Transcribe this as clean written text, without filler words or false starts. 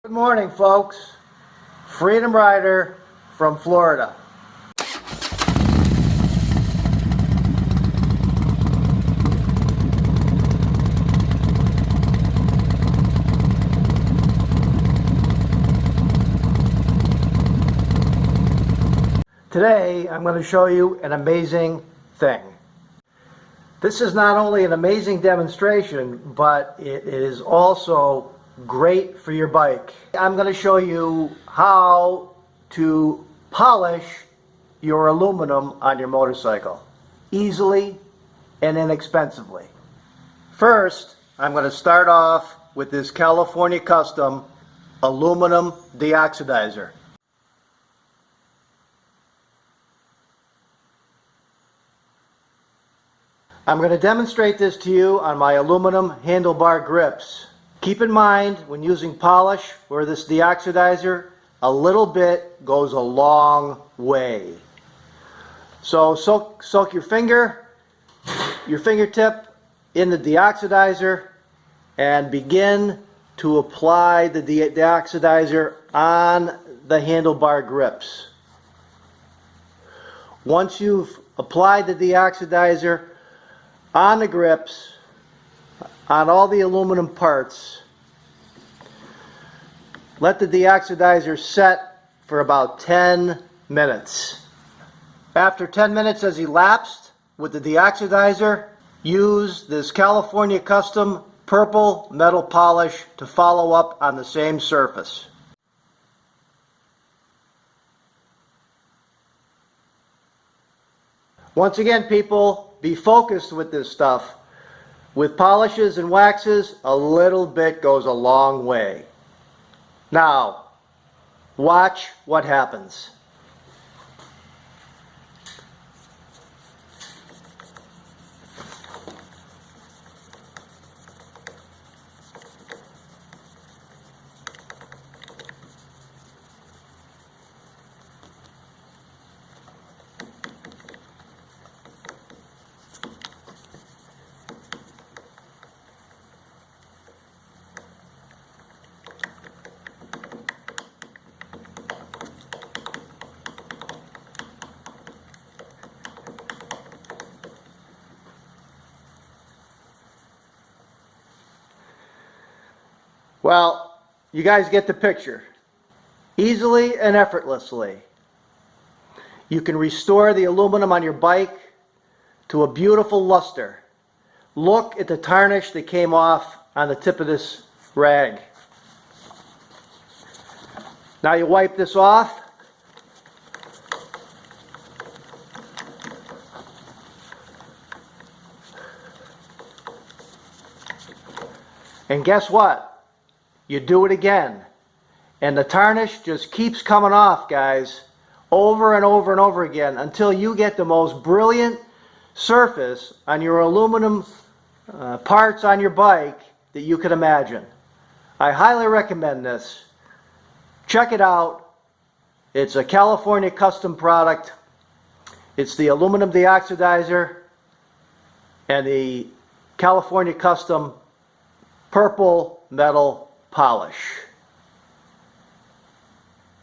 Good morning, folks. Freedom Rider from Florida. Today, I'm going to show you an amazing thing. This is not only an amazing demonstration, but it is also great for your bike. I'm going to show you how to polish your aluminum on your motorcycle easily and inexpensively. First, I'm going to start off with this California Custom aluminum deoxidizer. I'm going to demonstrate this to you on my aluminum handlebar grips. Keep in mind when using polish or this deoxidizer, a little bit goes a long way. So soak your fingertip in the deoxidizer and begin to apply the deoxidizer on the handlebar grips. Once you've applied the deoxidizer on the grips, on all the aluminum parts, let the deoxidizer set for about 10 minutes. After 10 minutes has elapsed with the deoxidizer, use this California Custom purple metal polish to follow up on the same surface. Once again, people, be focused with this stuff. With polishes and waxes, a little bit goes a long way. Now, watch what happens. Well, you guys get the picture. Easily and effortlessly, you can restore the aluminum on your bike to a beautiful luster. Look at the tarnish that came off on the tip of this rag. Now you wipe this off. And guess what? You do it again. And the tarnish just keeps coming off, guys, over and over and over again until you get the most brilliant surface on your aluminum parts on your bike that you could imagine. I highly recommend this. Check it out. It's a California Custom product. It's the aluminum deoxidizer and the California Custom purple metal polish.